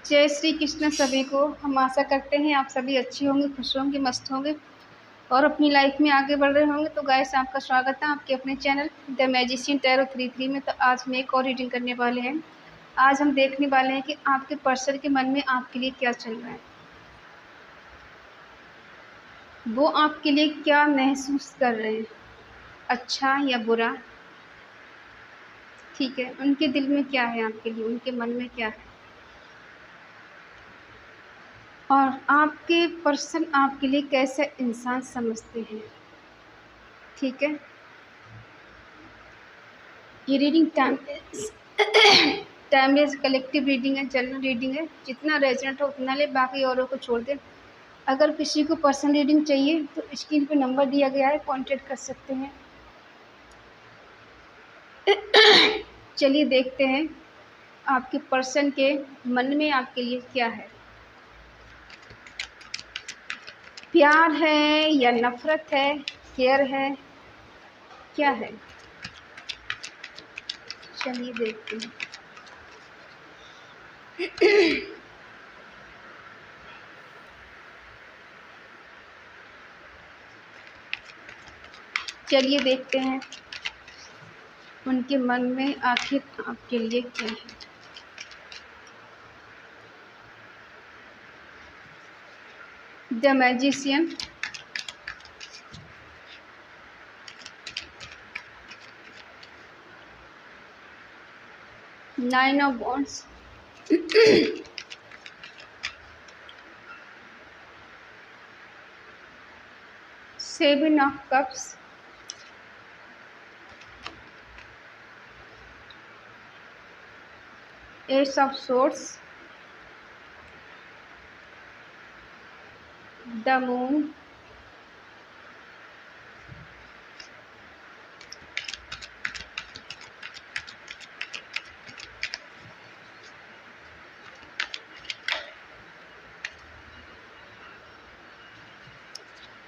जय श्री कृष्ण सभी को। हम आशा करते हैं आप सभी अच्छे होंगे, खुश होंगे, मस्त होंगे और अपनी लाइफ में आगे बढ़ रहे होंगे। तो गाइस, आपका स्वागत है आपके अपने चैनल द मैजिशियन टैरो 33 में। तो आज हम एक और रीडिंग करने वाले हैं। आज हम देखने वाले हैं कि आपके पर्सन के मन में आपके लिए क्या चल रहा है, वो आपके लिए क्या महसूस कर रहे हैं, अच्छा या बुरा। ठीक है, उनके दिल में क्या है आपके लिए, उनके मन में क्या है, और आपके पर्सन आपके लिए कैसे इंसान समझते हैं। ठीक है, ये रीडिंग टाइमलेस कलेक्टिव रीडिंग है, जनरल रीडिंग है। जितना रेजोनेट हो उतना ले, बाकी औरों को छोड़ दे। अगर किसी को पर्सनल रीडिंग चाहिए तो स्क्रीन पे नंबर दिया गया है, कांटेक्ट कर सकते हैं। चलिए देखते हैं आपके पर्सन के मन में आपके लिए क्या है। प्यार है या नफरत है, केयर है, क्या है? चलिए देखते हैं। चलिए देखते हैं उनके मन में आखिर आपके लिए क्या है। The magician, nine of wands, seven of cups, S of swords, the moon,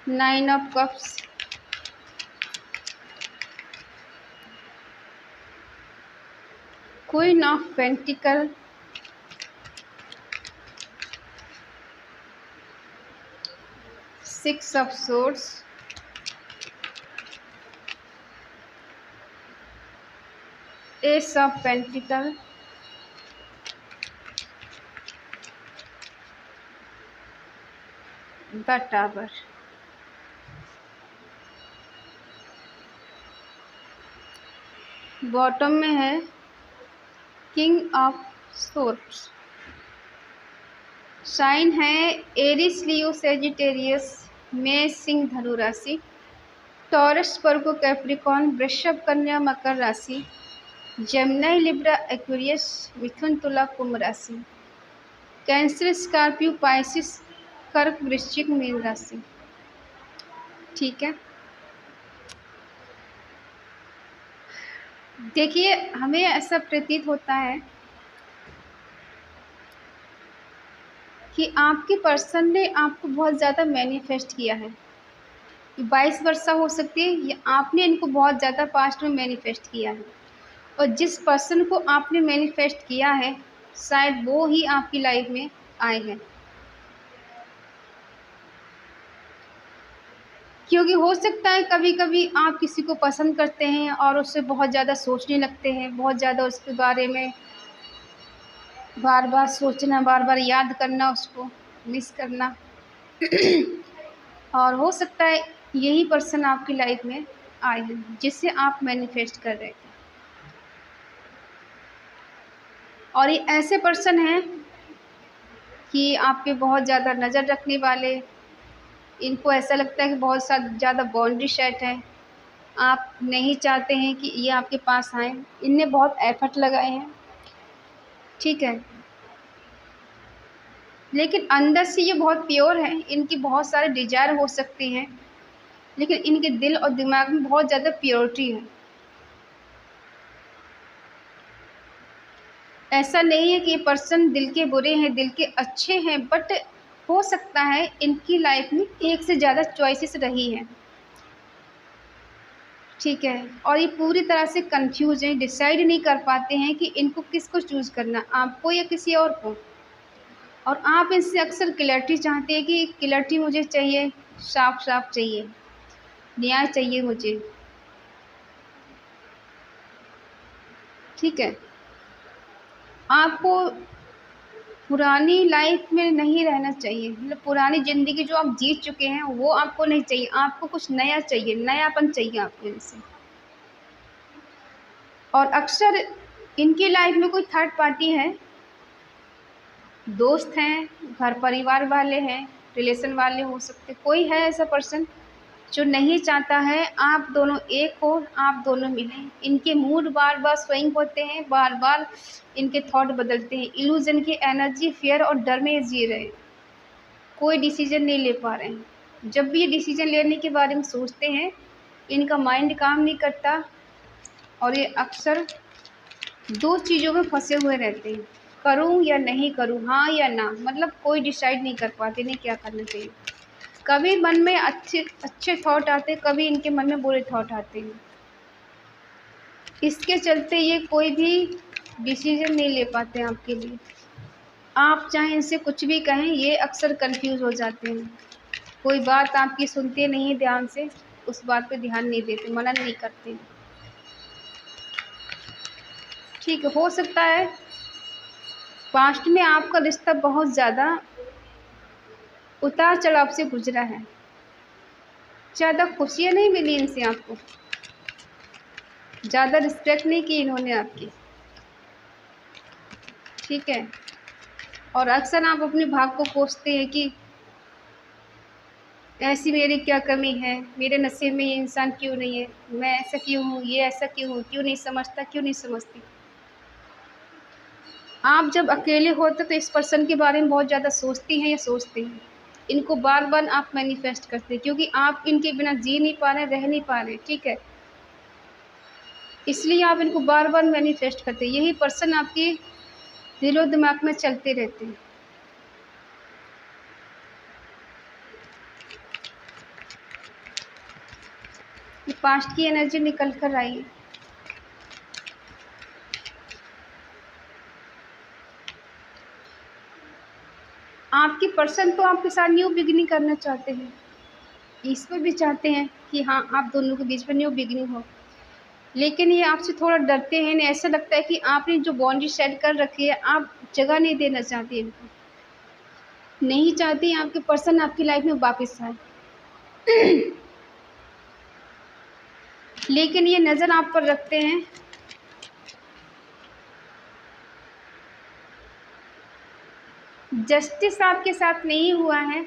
nine of cups, queen of pentacle, six of swords, S of pentacle, the tower. Bottom में है किंग ऑफ सोर्ड्स। साइन है Eris, लियो, Sagittarius, मेष, सिंह, धनु राशि, taurus, वर्गो, Capricorn, वृषभ, कन्या, मकर राशि, Gemini, Libra, Aquarius, मिथुन, तुला, कुंभ राशि, कैंसर, स्कॉर्पियो, पाइसिस, कर्क, वृश्चिक, मीन राशि। ठीक है, देखिए हमें ऐसा प्रतीत होता है कि आपके पर्सन ने आपको बहुत ज़्यादा मैनिफेस्ट किया है। 22 वर्षा हो सकती है, या आपने इनको बहुत ज़्यादा पास्ट में मैनिफेस्ट किया है। और जिस पर्सन को आपने मैनिफेस्ट किया है, शायद वो ही आपकी लाइफ में आए हैं। क्योंकि हो सकता है कभी कभी आप किसी को पसंद करते हैं और उससे बहुत ज़्यादा सोचने लगते हैं, बहुत ज़्यादा उसके बारे में बार बार सोचना, बार बार याद करना, उसको मिस करना। और हो सकता है यही पर्सन आपकी लाइफ में आए हैं जिसे आप मैनिफेस्ट कर रहे थे। और ये ऐसे पर्सन हैं कि आप पे बहुत ज़्यादा नज़र रखने वाले। इनको ऐसा लगता है कि बहुत ज़्यादा बाउंड्री सेट है, आप नहीं चाहते हैं कि ये आपके पास आए। इनने बहुत एफर्ट लगाए हैं, ठीक है, लेकिन अंदर से ये बहुत प्योर है। इनकी बहुत सारे डिज़ायर हो सकती हैं, लेकिन इनके दिल और दिमाग में बहुत ज़्यादा प्योरिटी है। ऐसा नहीं है कि ये पर्सन दिल के बुरे हैं, दिल के अच्छे हैं, बट हो सकता है इनकी लाइफ में एक से ज़्यादा चॉइसेस रही हैं, ठीक है, और ये पूरी तरह से कंफ्यूज हैं, डिसाइड नहीं कर पाते हैं कि इनको किसको चूज़ करना, आपको या किसी और को। और आप इससे अक्सर क्लैरिटी चाहते हैं कि क्लैरिटी मुझे चाहिए, साफ साफ चाहिए, न्याय चाहिए मुझे। ठीक है, आपको पुरानी लाइफ में नहीं रहना चाहिए, मतलब पुरानी ज़िंदगी जो आप जी चुके हैं वो आपको नहीं चाहिए, आपको कुछ नया चाहिए, नयापन चाहिए आपको इनसे। और अक्सर इनकी लाइफ में कोई थर्ड पार्टी है, दोस्त हैं, घर परिवार वाले हैं, रिलेशन वाले हो सकते, कोई है ऐसा पर्सन जो नहीं चाहता है आप दोनों एक हो, आप दोनों मिलें। इनके मूड बार बार स्विंग होते हैं, बार बार इनके थॉट बदलते हैं, इल्यूजन की एनर्जी, फियर और डर में जी रहे हैं, कोई डिसीजन नहीं ले पा रहे हैं। जब भी ये डिसीजन लेने के बारे में सोचते हैं इनका माइंड काम नहीं करता और ये अक्सर दो चीज़ों में फंसे हुए रहते हैं, करूं या नहीं करूं, हाँ या ना, मतलब कोई डिसाइड नहीं कर पाते नहीं क्या करना चाहिए। कभी मन में अच्छे अच्छे थॉट आते, कभी इनके मन में बुरे थॉट आते हैं। इसके चलते ये कोई भी डिसीजन नहीं ले पाते हैं आपके लिए। आप चाहे इनसे कुछ भी कहें ये अक्सर कंफ्यूज हो जाते हैं, कोई बात आपकी सुनते नहीं ध्यान से, उस बात पे ध्यान नहीं देते, मनन नहीं करते। ठीक है, हो सकता है पास्ट में आपका रिश्ता बहुत ज़्यादा उतार चढ़ाव से गुजरा है, ज़्यादा खुशियाँ नहीं मिली इनसे आपको, ज़्यादा रिस्पेक्ट नहीं की इन्होंने आपकी। ठीक है, और अक्सर आप अपने भाग को कोसते हैं कि ऐसी मेरी क्या कमी है, मेरे नसीब में ये इंसान क्यों नहीं है, मैं ऐसा क्यों हूँ, ये ऐसा क्यों हूँ, क्यों नहीं समझता, क्यों नहीं समझती। आप जब अकेले होते तो इस पर्सन के बारे में बहुत ज़्यादा सोचती हैं या सोचते हैं, इनको बार बार आप मैनिफेस्ट करते हैं क्योंकि आप इनके बिना जी नहीं पा रहे, रह नहीं पा रहे। ठीक है, इसलिए आप इनको बार बार मैनिफेस्ट करते हैं, यही पर्सन आपके दिलो दिमाग में चलते रहते हैं। ये पास्ट की एनर्जी निकल कर आई है। आपके पर्सन तो आपके साथ न्यू बिगिनिंग करना चाहते हैं, ईश्वर भी चाहते हैं कि हाँ आप दोनों के बीच में न्यू बिगिनिंग हो, लेकिन ये आपसे थोड़ा डरते हैं। इन्हें ऐसा लगता है कि आपने जो बाउंड्री सेट कर रखी है आप जगह नहीं देना चाहते इनको, नहीं चाहती आपके पर्सन आपकी लाइफ में वापस आए। लेकिन ये नज़र आप पर रखते हैं, जस्टिस आपके साथ नहीं हुआ है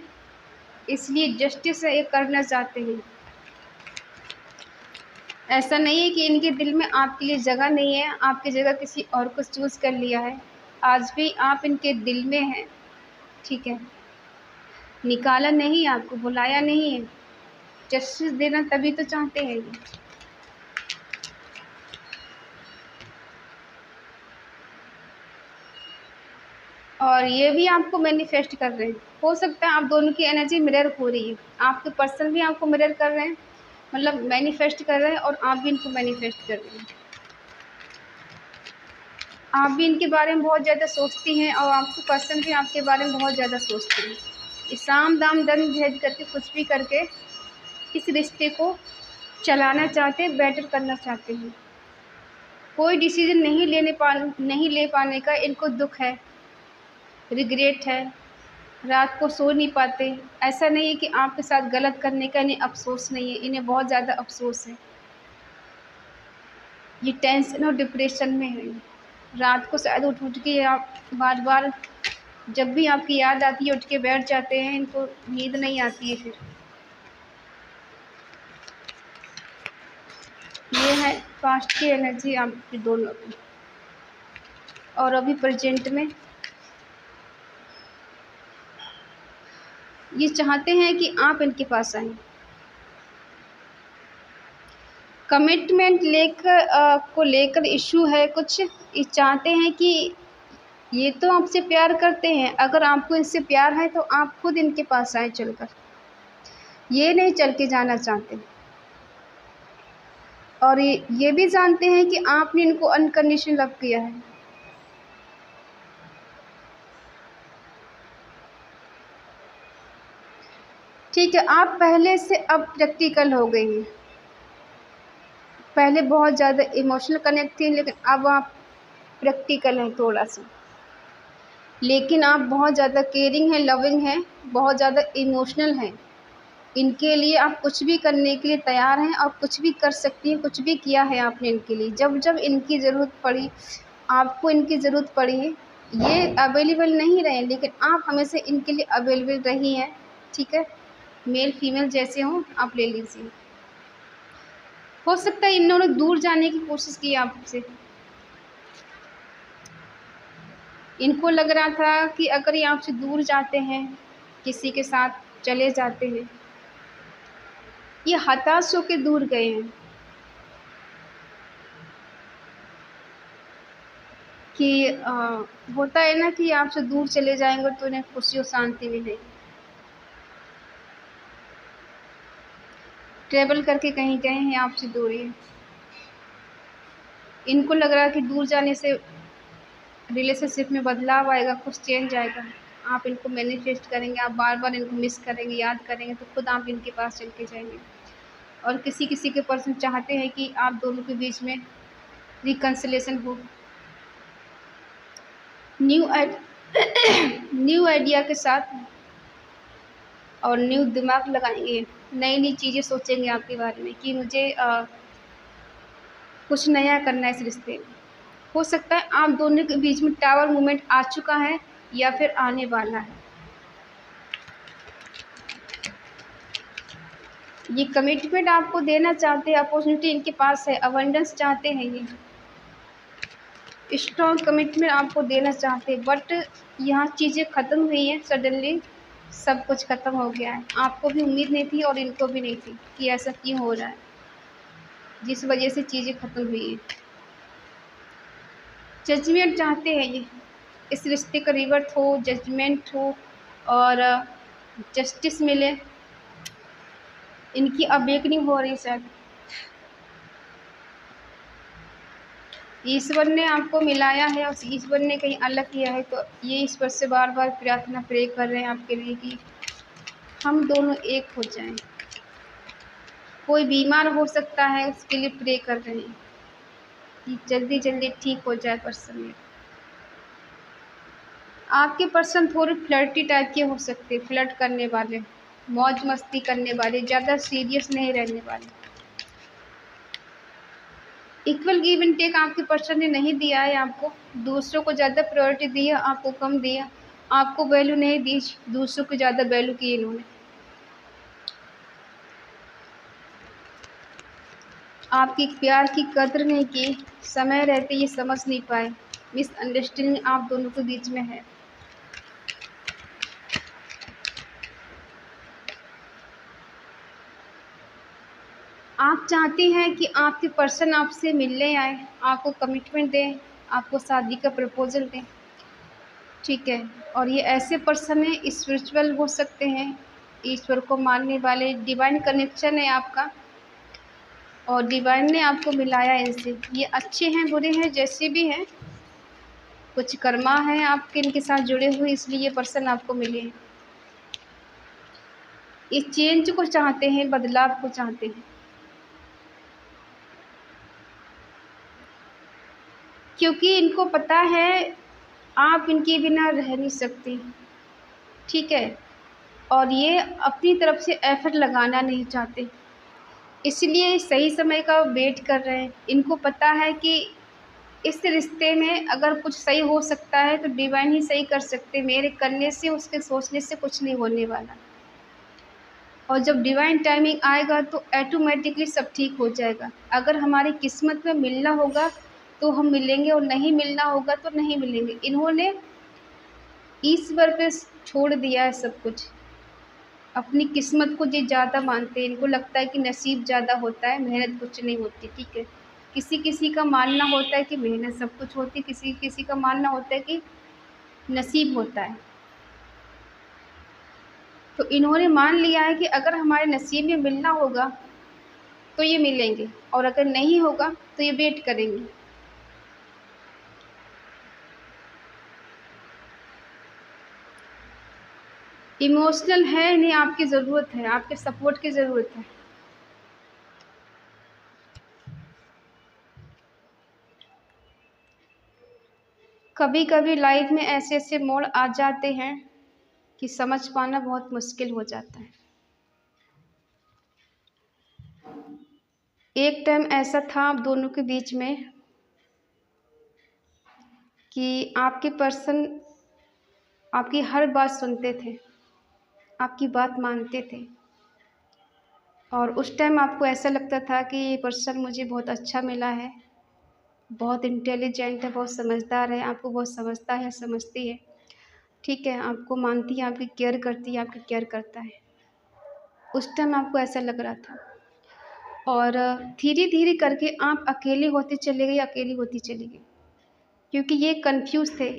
इसलिए जस्टिस ये करना चाहते हैं। ऐसा नहीं है कि इनके दिल में आपके लिए जगह नहीं है, आपकी जगह किसी और को चूज़ कर लिया है, आज भी आप इनके दिल में हैं। ठीक है, निकाला नहीं, आपको बुलाया नहीं है, जस्टिस देना तभी तो चाहते हैं ये। और ये भी आपको मैनिफेस्ट कर रहे हैं, हो सकता है आप दोनों की एनर्जी मिरर हो रही है, आपके पर्सन भी आपको मिरर कर रहे हैं, मतलब मैनिफेस्ट कर रहे हैं और आप भी इनको मैनिफेस्ट कर रहे हैं। आप भी इनके बारे में बहुत ज़्यादा सोचती हैं और आपके पर्सन भी आपके बारे में बहुत ज़्यादा सोचते हैं। ये साम दाम दंड भेद करके कुछ भी करके इस रिश्ते को चलाना चाहते हैं, बेटर करना चाहते हैं। कोई डिसीजन नहीं ले पाने का इनको दुख है, रिग्रेट है, रात को सो नहीं पाते। ऐसा नहीं है कि आपके साथ गलत करने का इन्हें अफसोस नहीं है, इन्हें बहुत ज़्यादा अफसोस है। ये टेंशन और डिप्रेशन में है, रात को शायद उठ के आप बार बार जब भी आपकी याद आती है उठ के बैठ जाते हैं, इनको नींद नहीं आती है। फिर ये है पास्ट की एनर्जी आपके दोनों की, और अभी प्रेजेंट में ये चाहते हैं कि आप इनके पास आएं, कमिटमेंट लेकर इशू है कुछ। ये चाहते हैं कि ये तो आपसे प्यार करते हैं, अगर आपको इनसे प्यार है तो आप खुद इनके पास आए चलकर, ये नहीं चल के जाना चाहते। और ये भी जानते हैं कि आपने इनको अनकंडीशनल लव किया है। ठीक है, आप पहले से अब प्रैक्टिकल हो गई हैं। पहले बहुत ज़्यादा इमोशनल कनेक्ट थी, लेकिन अब आप प्रैक्टिकल हैं थोड़ा सा। लेकिन आप बहुत ज़्यादा केयरिंग हैं, लविंग हैं, बहुत ज़्यादा इमोशनल हैं। इनके लिए आप कुछ भी करने के लिए तैयार हैं और कुछ भी कर सकती हैं, कुछ भी किया है आपने इनके लिए। जब जब इनकी ज़रूरत पड़ी, आपको इनकी ज़रूरत पड़ी है, ये अवेलेबल नहीं रहे, लेकिन आप हमेशा इनके लिए अवेलेबल रही हैं। ठीक है, मेल फीमेल जैसे हों आप ले लीजिए। हो सकता है इन्होंने दूर जाने की कोशिश की आपसे। इनको लग रहा था कि अगर ये आपसे दूर जाते हैं, किसी के साथ चले जाते हैं, ये हताश होकर दूर गए हैं कि होता है ना कि आपसे दूर चले जाएंगे तो उन्हें खुशी और शांति मिलेगी। ट्रेवल करके कहीं गए हैं आपसे दूरी। इनको लग रहा है कि दूर जाने से रिलेशनशिप में बदलाव आएगा, कुछ चेंज आएगा। आप इनको मैनिफेस्ट करेंगे, आप बार बार इनको मिस करेंगे, याद करेंगे, तो खुद आप इनके पास चल के जाएंगे। और किसी किसी के पर्सन चाहते हैं कि आप दोनों के बीच में रिकन्सिलेशन हो। न्यू न्यू आइडिया के साथ और न्यू दिमाग लगाएंगे, नई नई चीज़ें सोचेंगे आपके बारे में कि मुझे कुछ नया करना है इस रिश्ते में। हो सकता है आप दोनों के बीच में टावर मूवमेंट आ चुका है या फिर आने वाला है। ये कमिटमेंट आपको देना चाहते हैं, अपॉर्चुनिटी इनके पास है, अबंडेंस चाहते हैं, ये स्ट्रॉन्ग कमिटमेंट आपको देना चाहते हैं। बट यहाँ चीज़ें ख़त्म हुई हैं, सडनली सब कुछ ख़त्म हो गया है। आपको भी उम्मीद नहीं थी और इनको भी नहीं थी कि ऐसा क्यों हो रहा है, जिस वजह से चीज़ें ख़त्म हुई हैं। जजमेंट चाहते हैं ये, इस रिश्ते का रिवर्थ हो, जजमेंट हो और जस्टिस मिले। इनकी अवेकनिंग हो रही शायद। ईश्वर ने आपको मिलाया है और ईश्वर ने कहीं अलग किया है, तो ये ईश्वर से बार बार प्रार्थना प्रे कर रहे हैं आपके लिए कि हम दोनों एक हो जाएं। कोई बीमार हो सकता है, उसके लिए प्रे कर रहे हैं कि जल्दी जल्दी ठीक हो जाए पर्सन में। आपके पर्सन थोड़े फ्लर्टी टाइप के हो सकते हैं, फ्लर्ट करने वाले, मौज मस्ती करने वाले, ज़्यादा सीरियस नहीं रहने वाले। इक्वल गिव एंड टेक आपके पर्सन ने नहीं दिया है आपको। दूसरों को ज़्यादा प्रायोरिटी दी है, आपको कम दिया। आपको वैल्यू नहीं दी, दूसरों को ज़्यादा वैल्यू की इन्होंने। आपकी प्यार की कदर नहीं की, समय रहते ये समझ नहीं पाए। मिसअंडरस्टैंडिंग आप दोनों के बीच में है। आप चाहती हैं कि आपके पर्सन आपसे मिलने आए, आपको कमिटमेंट दें, आपको शादी का प्रपोजल दें। ठीक है, और ये ऐसे पर्सन हैं, स्पिरिचुअल हो सकते हैं, ईश्वर को मानने वाले, डिवाइन कनेक्शन है आपका और डिवाइन ने आपको मिलाया इनसे। ये अच्छे हैं, बुरे हैं, जैसे भी हैं, कुछ कर्मा है आपके इनके साथ जुड़े हुए, इसलिए ये पर्सन आपको मिले हैं। इस चेंज को चाहते हैं, बदलाव को चाहते हैं, क्योंकि इनको पता है आप इनके बिना रह नहीं सकती। ठीक है, और ये अपनी तरफ से एफर्ट लगाना नहीं चाहते, इसलिए सही समय का वेट कर रहे हैं। इनको पता है कि इस रिश्ते में अगर कुछ सही हो सकता है तो डिवाइन ही सही कर सकते, मेरे करने से, उसके सोचने से कुछ नहीं होने वाला। और जब डिवाइन टाइमिंग आएगा तो ऑटोमेटिकली सब ठीक हो जाएगा। अगर हमारी किस्मत में मिलना होगा तो हम मिलेंगे और नहीं मिलना होगा तो नहीं मिलेंगे। इन्होंने ईश्वर पे छोड़ दिया है सब कुछ, अपनी किस्मत को ये ज़्यादा मानते हैं। इनको लगता है कि नसीब ज़्यादा होता है, मेहनत कुछ नहीं होती। ठीक है, किसी किसी का मानना होता है कि मेहनत सब कुछ होती है, किसी किसी का मानना होता है कि नसीब होता है। तो इन्होंने मान लिया है कि अगर हमारे नसीब में मिलना होगा तो ये मिलेंगे और अगर नहीं होगा तो ये वेट करेंगे। इमोशनल है नहीं, आपकी ज़रूरत है, आपके सपोर्ट की ज़रूरत है। कभी कभी लाइफ में ऐसे ऐसे मोड़ आ जाते हैं कि समझ पाना बहुत मुश्किल हो जाता है। एक टाइम ऐसा था आप दोनों के बीच में कि आपके पर्सन आपकी हर बात सुनते थे, आपकी बात मानते थे, और उस टाइम आपको ऐसा लगता था कि ये पर्सन मुझे बहुत अच्छा मिला है, बहुत इंटेलिजेंट है, बहुत समझदार है, आपको बहुत समझता है, समझती है, ठीक है, आपको मानती है, आपकी केयर करती है, आपकी केयर करता है। उस टाइम आपको ऐसा लग रहा था, और धीरे धीरे करके आप अकेले होते चले गए, अकेली होती चली गई, क्योंकि ये कंफ्यूज थे,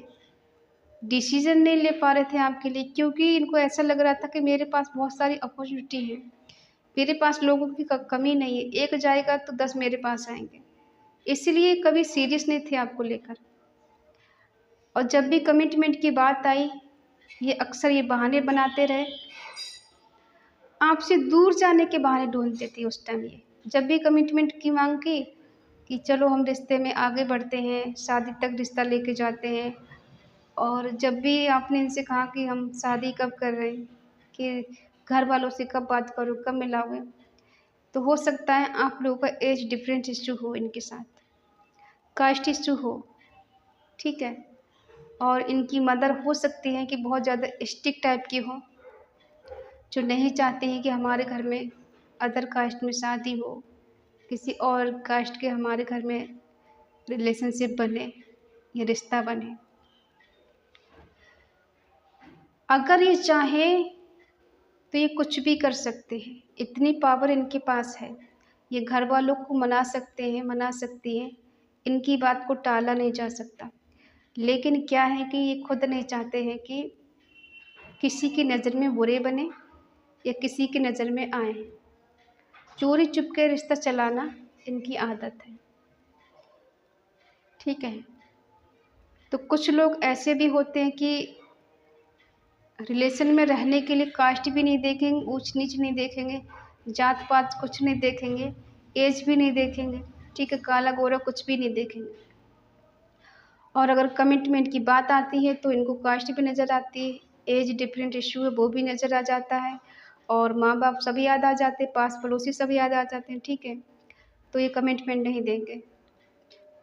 डिसीजन नहीं ले पा रहे थे आपके लिए, क्योंकि इनको ऐसा लग रहा था कि मेरे पास बहुत सारी अपॉर्चुनिटी है, मेरे पास लोगों की कमी नहीं है, एक जाएगा तो 10 मेरे पास आएंगे, इसलिए कभी सीरियस नहीं थे आपको लेकर। और जब भी कमिटमेंट की बात आई, ये अक्सर ये बहाने बनाते रहे, आपसे दूर जाने के बहाने ढूंढते थे उस टाइम। ये जब भी कमिटमेंट की मांग की कि चलो हम रिश्ते में आगे बढ़ते हैं, शादी तक रिश्ता लेके जाते हैं, और जब भी आपने इनसे कहा कि हम शादी कब कर रहे हैं, कि घर वालों से कब बात करूँ, कब मिलाओगे, तो हो सकता है आप लोगों का एज डिफरेंस इशू हो, इनके साथ कास्ट इशू हो, ठीक है, और इनकी मदर हो सकती है कि बहुत ज़्यादा स्ट्रिक्ट टाइप की हो, जो नहीं चाहते हैं कि हमारे घर में अदर कास्ट में शादी हो, किसी और कास्ट के हमारे घर में रिलेशनशिप बने या रिश्ता बने। अगर ये चाहें तो ये कुछ भी कर सकते हैं, इतनी पावर इनके पास है, ये घर वालों को मना सकते हैं, मना सकती हैं, इनकी बात को टाला नहीं जा सकता। लेकिन क्या है कि ये खुद नहीं चाहते हैं कि किसी की नज़र में बुरे बने या किसी की नज़र में आए। चोरी चुपके रिश्ता चलाना इनकी आदत है, ठीक है। तो कुछ लोग ऐसे भी होते हैं कि रिलेशन में रहने के लिए कास्ट भी नहीं देखेंगे, ऊंच नीच नहीं देखेंगे, जात पात कुछ नहीं देखेंगे, एज भी नहीं देखेंगे, ठीक है, काला गोरा कुछ भी नहीं देखेंगे। और अगर कमिटमेंट की बात आती है तो इनको कास्ट भी नज़र आती है, एज डिफरेंट इशू है वो भी नज़र आ जाता है, और माँ बाप सभी याद आ जाते हैं, पास पड़ोसी सब याद आ जाते हैं, ठीक है। तो ये कमिटमेंट नहीं देंगे,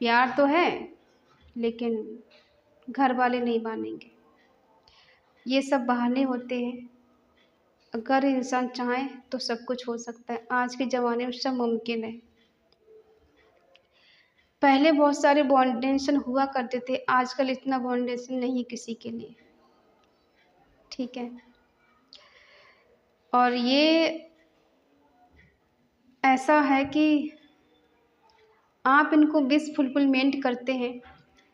प्यार तो है लेकिन घर वाले नहीं मानेंगे। ये सब बहाने होते हैं। अगर इंसान चाहे तो सब कुछ हो सकता है, आज के ज़माने में सब मुमकिन है। पहले बहुत सारे बॉन्डेशन हुआ करते थे, आजकल इतना बॉन्डेशन नहीं किसी के लिए, ठीक है। और ये ऐसा है कि आप इनको विश फुलफिलमेंट करते हैं,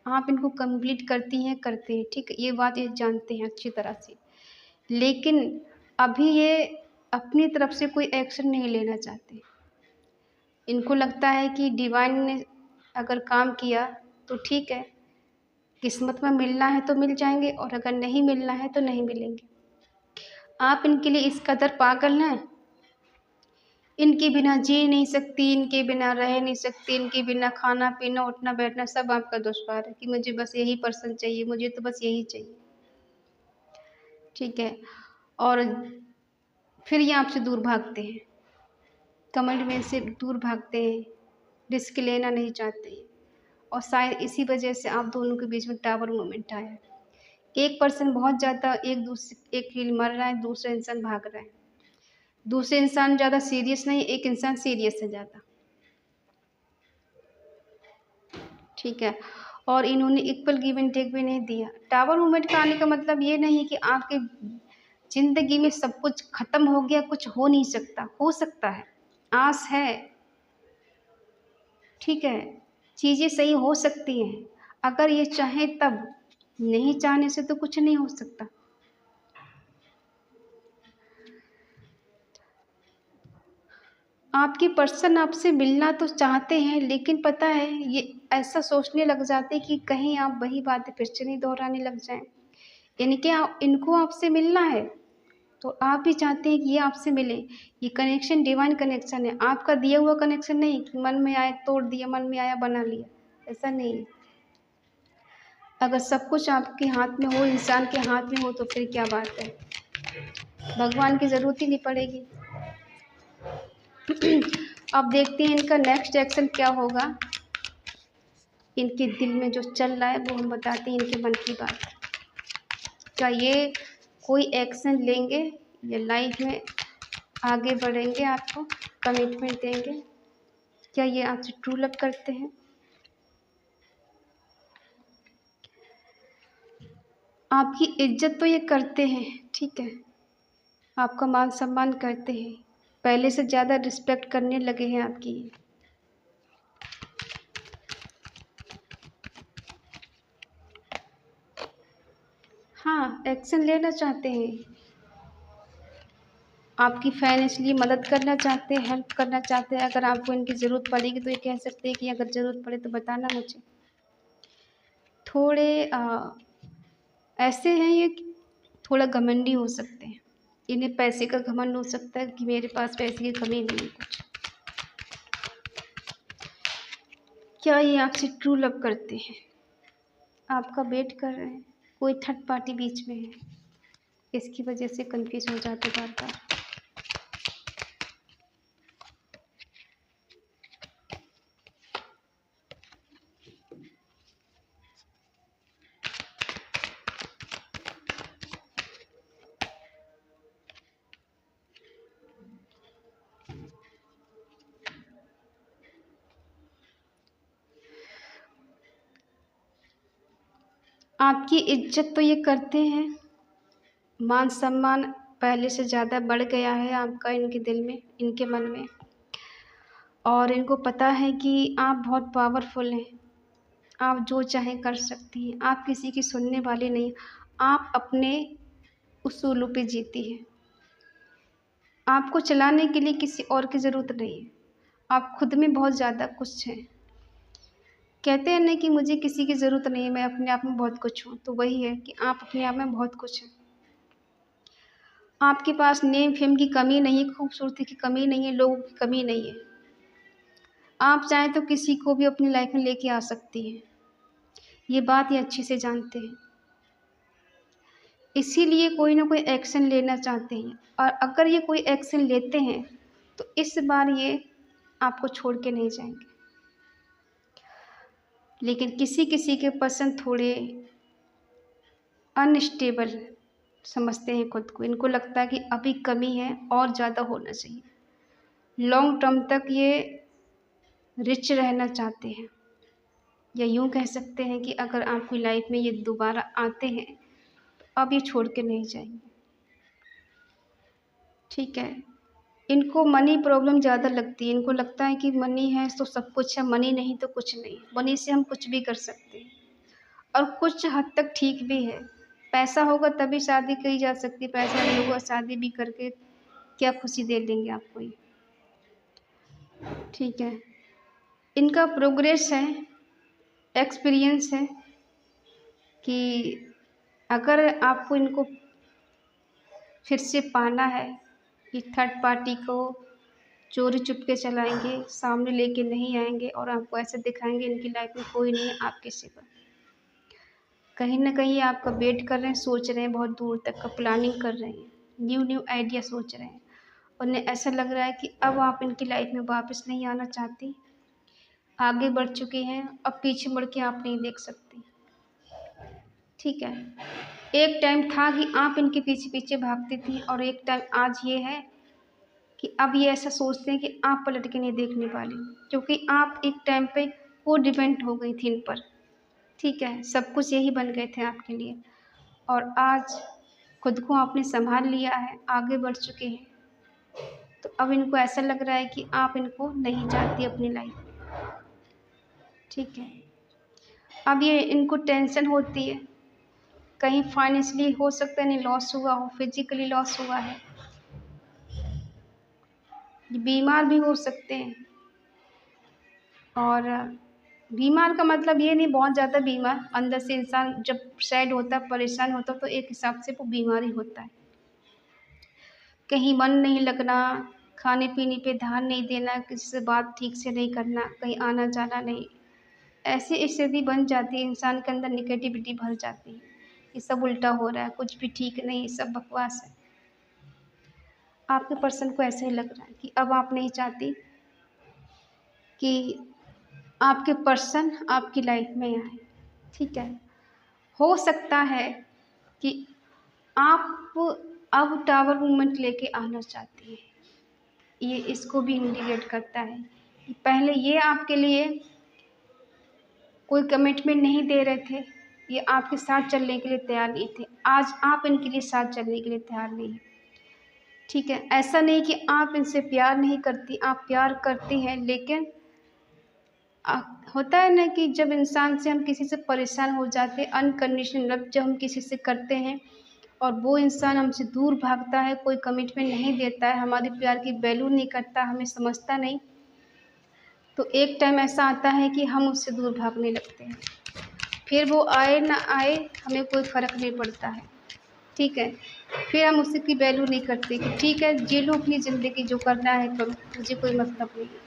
आप इनको कंप्लीट करती हैं, करते हैं, ठीक है, ये बात ये जानते हैं अच्छी तरह से, लेकिन अभी ये अपनी तरफ से कोई एक्शन नहीं लेना चाहते। इनको लगता है कि डिवाइन ने अगर काम किया तो ठीक है, किस्मत में मिलना है तो मिल जाएंगे, और अगर नहीं मिलना है तो नहीं मिलेंगे। आप इनके लिए इस कदर पागल हैं, इनके बिना जी नहीं सकती, इनके बिना रह नहीं सकती, इनके बिना खाना पीना उठना बैठना सब आपका दुश्वार है, कि मुझे बस यही पर्सन चाहिए, मुझे तो बस यही चाहिए, ठीक है। और फिर ये आपसे दूर भागते हैं, कमिटमेंट से दूर भागते हैं, रिस्क लेना नहीं चाहते, और शायद इसी वजह से आप दोनों के बीच में टावर मोमेंट आया। एक पर्सन बहुत ज़्यादा एक फील्ड मर रहा है, दूसरा इंसान भाग रहा है, दूसरे इंसान ज़्यादा सीरियस नहीं, एक इंसान सीरियस है ज़्यादा, ठीक है। और इन्होंने इक्वल गिव एंड टेक भी नहीं दिया। टावर मूवमेंट का आने का मतलब ये नहीं कि आपके ज़िंदगी में सब कुछ ख़त्म हो गया, कुछ हो नहीं सकता, हो सकता है, आस है, ठीक है, चीज़ें सही हो सकती हैं अगर ये चाहें तब, नहीं चाहने से तो कुछ नहीं हो सकता। आपके पर्सन आपसे मिलना तो चाहते हैं, लेकिन पता है ये ऐसा सोचने लग जाते हैं कि कहीं आप वही बातें फिर से नहीं दोहराने लग जाएं। इनको आपसे मिलना है, तो आप भी चाहते हैं कि ये आपसे मिले। ये कनेक्शन डिवाइन कनेक्शन है, आपका दिया हुआ कनेक्शन नहीं कि मन में आए तोड़ दिया, मन में आया बना लिया, ऐसा नहीं है। अगर सब कुछ आपके हाथ में हो, इंसान के हाथ में हो, तो फिर क्या बात है, भगवान की ज़रूरत ही नहीं पड़ेगी। अब देखते हैं इनका नेक्स्ट एक्शन क्या होगा। इनके दिल में जो चल रहा है वो हम बताते हैं, इनके मन की बात। क्या ये कोई एक्शन लेंगे या लाइफ में आगे बढ़ेंगे, आपको कमिटमेंट देंगे? क्या ये आपसे ट्रू लव करते हैं? आपकी इज्जत तो ये करते हैं, ठीक है, आपका मान सम्मान करते हैं, पहले से ज़्यादा रिस्पेक्ट करने लगे हैं आपकी। हाँ, एक्शन लेना चाहते हैं, आपकी फाइनेंशियली मदद करना चाहते हैं, हेल्प करना चाहते हैं। अगर आपको इनकी ज़रूरत पड़ेगी तो ये कह सकते हैं कि अगर ज़रूरत पड़े तो बताना मुझे। थोड़े ऐसे हैं ये कि थोड़ा घमंडी हो सकते हैं, इन्हें पैसे का घमंड हो सकता है कि मेरे पास पैसे की कमी नहीं है कुछ। क्या ये आपसे ट्रू लव करते हैं? आपका वेट कर रहे हैं, कोई थर्ड पार्टी बीच में है, इसकी वजह से कंफ्यूज हो जाते बार बार। आपकी इज्जत तो ये करते हैं, मान सम्मान पहले से ज़्यादा बढ़ गया है आपका इनके दिल में, इनके मन में। और इनको पता है कि आप बहुत पावरफुल हैं, आप जो चाहें कर सकती हैं, आप किसी की सुनने वाली नहीं, आप अपने उसूलों पे जीती हैं। आपको चलाने के लिए किसी और की ज़रूरत नहीं है, आप खुद में बहुत ज़्यादा कुछ हैं। कहते हैं ना कि मुझे किसी की ज़रूरत नहीं है, मैं अपने आप में बहुत कुछ हूँ, तो वही है कि आप अपने आप में बहुत कुछ हैं। आपके पास नेम फेम की कमी नहीं है, खूबसूरती की कमी नहीं है, लोगों की कमी नहीं है। आप चाहें तो किसी को भी अपनी लाइफ में लेके आ सकती हैं, ये बात ये अच्छे से जानते हैं। इसीलिए कोई ना कोई एक्शन लेना चाहते हैं, और अगर ये कोई एक्शन लेते हैं तो इस बार ये आपको छोड़ के नहीं जाएंगे। लेकिन किसी किसी के पसंद थोड़े अनस्टेबल समझते हैं खुद को, इनको लगता है कि अभी कमी है और ज़्यादा होना चाहिए। लॉन्ग टर्म तक ये रिच रहना चाहते हैं, या यूँ कह सकते हैं कि अगर आपकी लाइफ में ये दोबारा आते हैं तो अब ये छोड़ के नहीं जाएंगे, ठीक है। इनको मनी प्रॉब्लम ज़्यादा लगती है, इनको लगता है कि मनी है तो सब कुछ है, मनी नहीं तो कुछ नहीं, मनी से हम कुछ भी कर सकते हैं, और कुछ हद तक ठीक भी है। पैसा होगा तभी शादी की जा सकती, पैसा नहीं होगा शादी भी करके क्या खुशी दे देंगे आपको ये, ठीक है। इनका प्रोग्रेस है, एक्सपीरियंस है कि अगर आपको इनको फिर से पाना है, कि थर्ड पार्टी को चोरी चुपके चलाएंगे, सामने लेके नहीं आएंगे और आपको ऐसे दिखाएंगे इनकी लाइफ में कोई नहीं है आपके सिवा। कहीं ना कहीं आपका वेट कर रहे हैं, सोच रहे हैं, बहुत दूर तक का प्लानिंग कर रहे हैं, न्यू न्यू आइडिया सोच रहे हैं। उन्हें ऐसा लग रहा है कि अब आप इनकी लाइफ में वापस नहीं आना चाहती, आगे बढ़ चुकी हैं, अब पीछे मुड़ के आप नहीं देख सकती, ठीक है। एक टाइम था कि आप इनके पीछे पीछे भागती थी, और एक टाइम आज ये है कि अब ये ऐसा सोचते हैं कि आप पलट के नहीं देखने वाली, क्योंकि आप एक टाइम पे को डिपेंड हो गई थी इन पर, ठीक है। सब कुछ यही बन गए थे आपके लिए, और आज खुद को आपने संभाल लिया है, आगे बढ़ चुके हैं, तो अब इनको ऐसा लग रहा है कि आप इनको नहीं चाहती अपनी लाइफ, ठीक है। अब ये इनको टेंशन होती है, कहीं फाइनेंशियली हो सकता है नहीं लॉस हुआ हो, फिजिकली लॉस हुआ है, बीमार भी हो सकते हैं। और बीमार का मतलब ये नहीं बहुत ज़्यादा बीमार, अंदर से इंसान जब सैड होता है, परेशान होता है, तो एक हिसाब से वो बीमारी होता है। कहीं मन नहीं लगना, खाने पीने पे ध्यान नहीं देना, किसी से बात ठीक से नहीं करना, कहीं आना जाना नहीं। ऐसी स्थिति बन जाती है, इंसान के अंदर निगेटिविटी भर जाती है। ये सब उल्टा हो रहा है, कुछ भी ठीक नहीं, ये सब बकवास है। आपके पर्सन को ऐसे ही लग रहा है कि अब आप नहीं चाहती कि आपके पर्सन आपकी लाइफ में आए। ठीक है, हो सकता है कि आप अब टावर मूवमेंट लेके आना चाहती हैं। ये इसको भी इंडिकेट करता है कि पहले ये आपके लिए कोई कमिटमेंट नहीं दे रहे थे, ये आपके साथ चलने के लिए तैयार नहीं थे। आज आप इनके लिए साथ चलने के लिए तैयार नहीं हैं। ठीक है, ऐसा नहीं कि आप इनसे प्यार नहीं करती, आप प्यार करती हैं, लेकिन होता है ना कि जब इंसान से हम किसी से परेशान हो जाते हैं, अनकंडीशनल लव जब हम किसी से करते हैं और वो इंसान हमसे दूर भागता है, कोई कमिटमेंट नहीं देता है, हमारे प्यार की वैल्यू नहीं करता, हमें समझता नहीं, तो एक टाइम ऐसा आता है कि हम उससे दूर भागने लगते हैं। फिर वो आए ना आए हमें कोई फ़र्क नहीं पड़ता है। ठीक है, फिर हम उसकी वैल्यू नहीं करते कि ठीक है, जी लो अपनी ज़िंदगी, जो करना है करो, मुझे कोई मतलब नहीं है।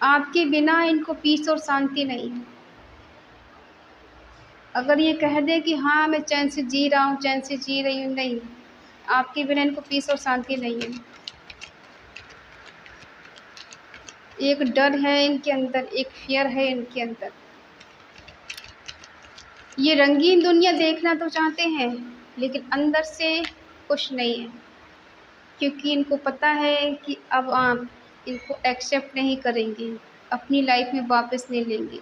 आपके बिना इनको पीस और शांति नहीं है। अगर ये कह दे कि हाँ मैं चैन से जी रहा हूँ, चैन से जी रही हूँ, नहीं, आपके बिना इनको पीस और शांति नहीं है। एक डर है इनके अंदर, एक फियर है इनके अंदर। ये रंगीन दुनिया देखना तो चाहते हैं, लेकिन अंदर से खुश नहीं है, क्योंकि इनको पता है कि अब आप इनको एक्सेप्ट नहीं करेंगे, अपनी लाइफ में वापस नहीं लेंगे।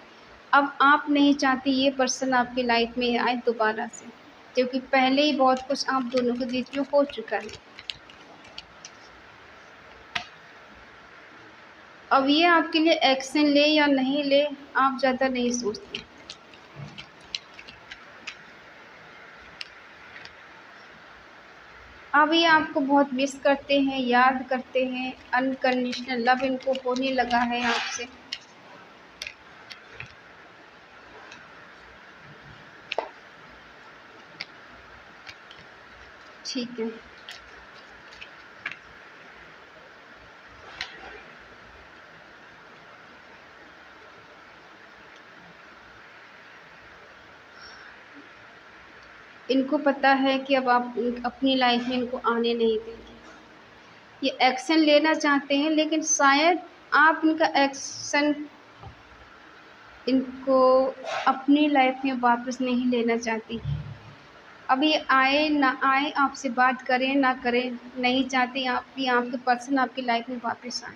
अब आप नहीं चाहती ये पर्सन आपकी लाइफ में आए दोबारा से, क्योंकि पहले ही बहुत कुछ आप दोनों के बीच में हो चुका है। अब ये आपके लिए एक्शन ले या नहीं ले, आप ज़्यादा नहीं सोचते। अब ये आपको बहुत मिस करते हैं, याद करते हैं, अनकंडीशनल लव इनको होने लगा है आपसे। ठीक है, इनको पता है कि अब आप अपनी लाइफ में इनको आने नहीं देंगे। ये एक्शन लेना चाहते हैं, लेकिन शायद आप इनका एक्शन इनको अपनी लाइफ में वापस नहीं लेना चाहती। अब ये आए ना आए, आपसे बात करें ना करें, नहीं चाहती आप भी आपके पर्सन आपकी लाइफ में वापस आए।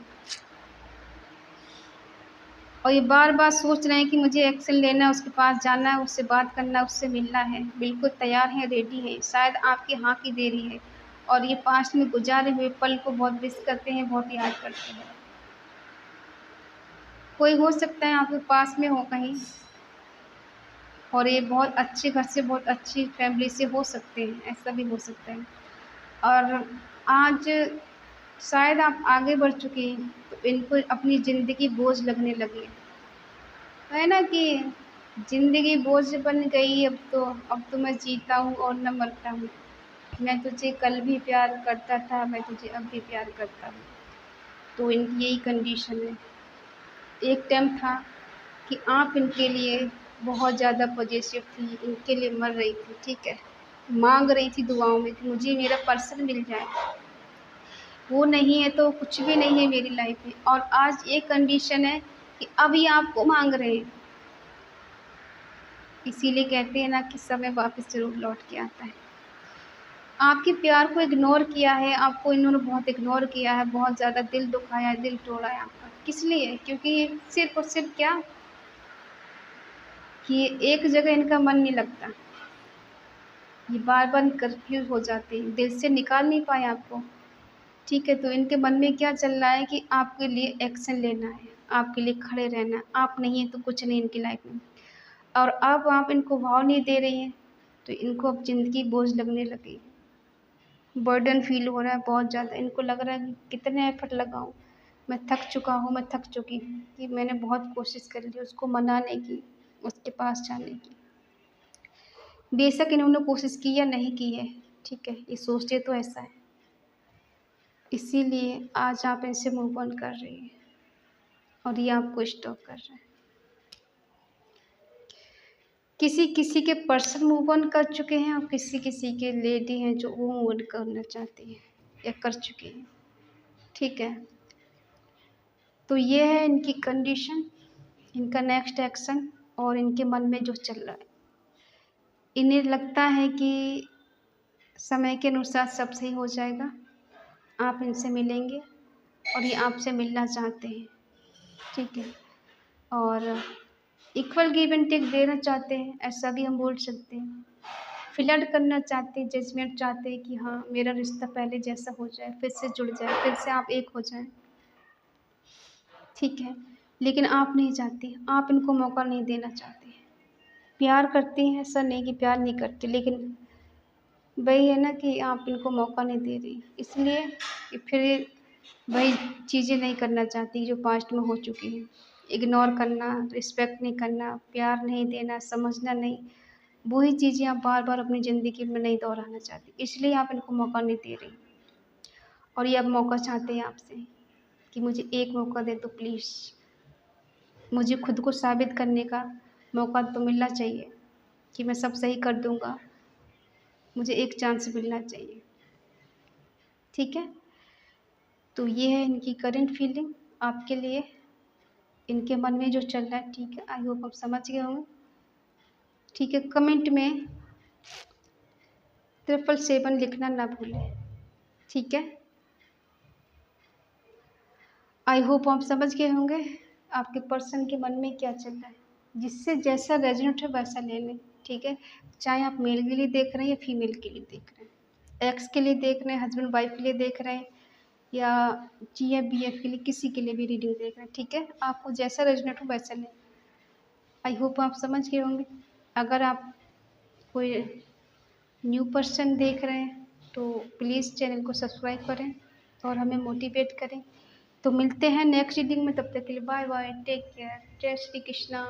और ये बार बार सोच रहे हैं कि मुझे एक्शन लेना है, उसके पास जाना है, उससे बात करना है, उससे मिलना है, बिल्कुल तैयार हैं, रेडी हैं, शायद आपकी हाँ की देरी है। और ये पास्ट में गुजारे हुए पल को बहुत मिस करते हैं, बहुत याद करते हैं। कोई हो सकता है आपके पास में हो कहीं, और ये बहुत अच्छे घर से, बहुत अच्छी फैमिली से हो सकते हैं, ऐसा भी हो सकता है। और आज शायद आप आगे बढ़ चुकी हैं, तो इनको अपनी ज़िंदगी बोझ लगने लगी है ना, कि ज़िंदगी बोझ बन गई, अब तो मैं जीता हूँ और न मरता हूँ। मैं तुझे कल भी प्यार करता था, मैं तुझे अब भी प्यार करता हूँ। तो इनकी यही कंडीशन है। एक टाइम था कि आप इनके लिए बहुत ज़्यादा पॉजिटिव थी, इनके लिए मर रही थी, ठीक है, मांग रही थी दुआओं में कि मुझे मेरा पर्सन मिल जाए। वो नहीं है तो कुछ भी नहीं है मेरी लाइफ में। और आज ये कंडीशन है कि अभी आपको मांग रहे हैं। इसीलिए कहते हैं ना कि समय वापस ज़रूर लौट के आता है। आपके प्यार को इग्नोर किया है, आपको इन्होंने बहुत इग्नोर किया है, बहुत ज़्यादा दिल दुखाया है, दिल तोड़ा है आपका। किस लिए? क्योंकि सिर्फ़ और सिर्फ़ क्या, कि एक जगह इनका मन नहीं लगता। ये बार-बार कन्फ्यूज़ हो जाते हैं, दिल से निकाल नहीं पाए आपको। ठीक है, तो इनके मन में क्या चल रहा है कि आपके लिए एक्शन लेना है, आपके लिए खड़े रहना है, आप नहीं हैं तो कुछ नहीं इनकी लाइफ़ में। और अब आप इनको भाव नहीं दे रही हैं, तो इनको अब ज़िंदगी बोझ लगने लगी। बर्डन फ़ील हो रहा है बहुत ज़्यादा, इनको लग रहा है कि कितने एफ़र्ट लगाऊँ, मैं थक चुका हूँ, मैं थक चुकी हूँ, कि मैंने बहुत कोशिश कर ली उसको मनाने की, उसके पास जाने की। बेशक इन्होंने कोशिश की या नहीं की है, ठीक है, ये सोचते तो ऐसा है, इसीलिए आज आप इनसे मूव ऑन कर रही हैं और ये आपको स्टॉप कर रहे हैं। किसी किसी के पर्सन मूव ऑन कर चुके हैं और किसी किसी के लेडी हैं जो वो मूव ऑन करना चाहती हैं या कर चुकी हैं, ठीक है। तो ये है इनकी कंडीशन, इनका नेक्स्ट एक्शन और इनके मन में जो चल रहा है। इन्हें लगता है कि समय के अनुसार सब सही हो जाएगा, आप इनसे मिलेंगे और ये आपसे मिलना चाहते हैं, ठीक है। और इक्वल गिव एंड टेक देना चाहते हैं, ऐसा भी हम बोल सकते हैं। फ्लर्ट करना चाहते हैं, जजमेंट चाहते हैं कि हाँ मेरा रिश्ता पहले जैसा हो जाए, फिर से जुड़ जाए, फिर से आप एक हो जाएं, ठीक है। लेकिन आप नहीं चाहती, आप इनको मौका नहीं देना चाहते। प्यार करती हैं, ऐसा नहीं कि प्यार नहीं करती, लेकिन वही है ना कि आप इनको मौका नहीं दे रही, इसलिए कि फिर वही चीज़ें नहीं करना चाहती जो पास्ट में हो चुकी हैं। इग्नोर करना, रिस्पेक्ट नहीं करना, प्यार नहीं देना, समझना नहीं, वही चीज़ें आप बार बार अपनी ज़िंदगी में नहीं दोहराना चाहती, इसलिए आप इनको मौका नहीं दे रही। और ये अब मौका चाहते हैं आपसे कि मुझे एक मौका दे दो प्लीज़, मुझे खुद को साबित करने का मौका तो मिलना चाहिए कि मैं सब सही कर दूँगा, मुझे एक चांस मिलना चाहिए, ठीक है। तो ये है इनकी करंट फीलिंग आपके लिए, इनके मन में जो चल रहा है, ठीक है। आई होप आप समझ गए होंगे, ठीक है। कमेंट में 777 लिखना ना भूलें, ठीक है। आई होप आप समझ गए होंगे आपके पर्सन के मन में क्या चल रहा है, जिससे जैसा रेजोनेट है वैसा ले लें, ठीक है। चाहे आप मेल के लिए देख रहे हैं या फीमेल के लिए देख रहे हैं, एक्स के लिए देख रहे हैं, हस्बैंड वाइफ के लिए देख रहे हैं, या GF BF के लिए, किसी के लिए भी रीडिंग देख रहे हैं, ठीक है। आपको जैसा रेजोनेट हो वैसा लें। आई होप आप समझ गए होंगे। अगर आप कोई न्यू पर्सन देख रहे हैं तो प्लीज़ चैनल को सब्सक्राइब करें और हमें मोटिवेट करें। तो मिलते हैं नेक्स्ट रीडिंग में, तब तक के लिए बाय बाय, टेक केयर, जय श्री कृष्णा।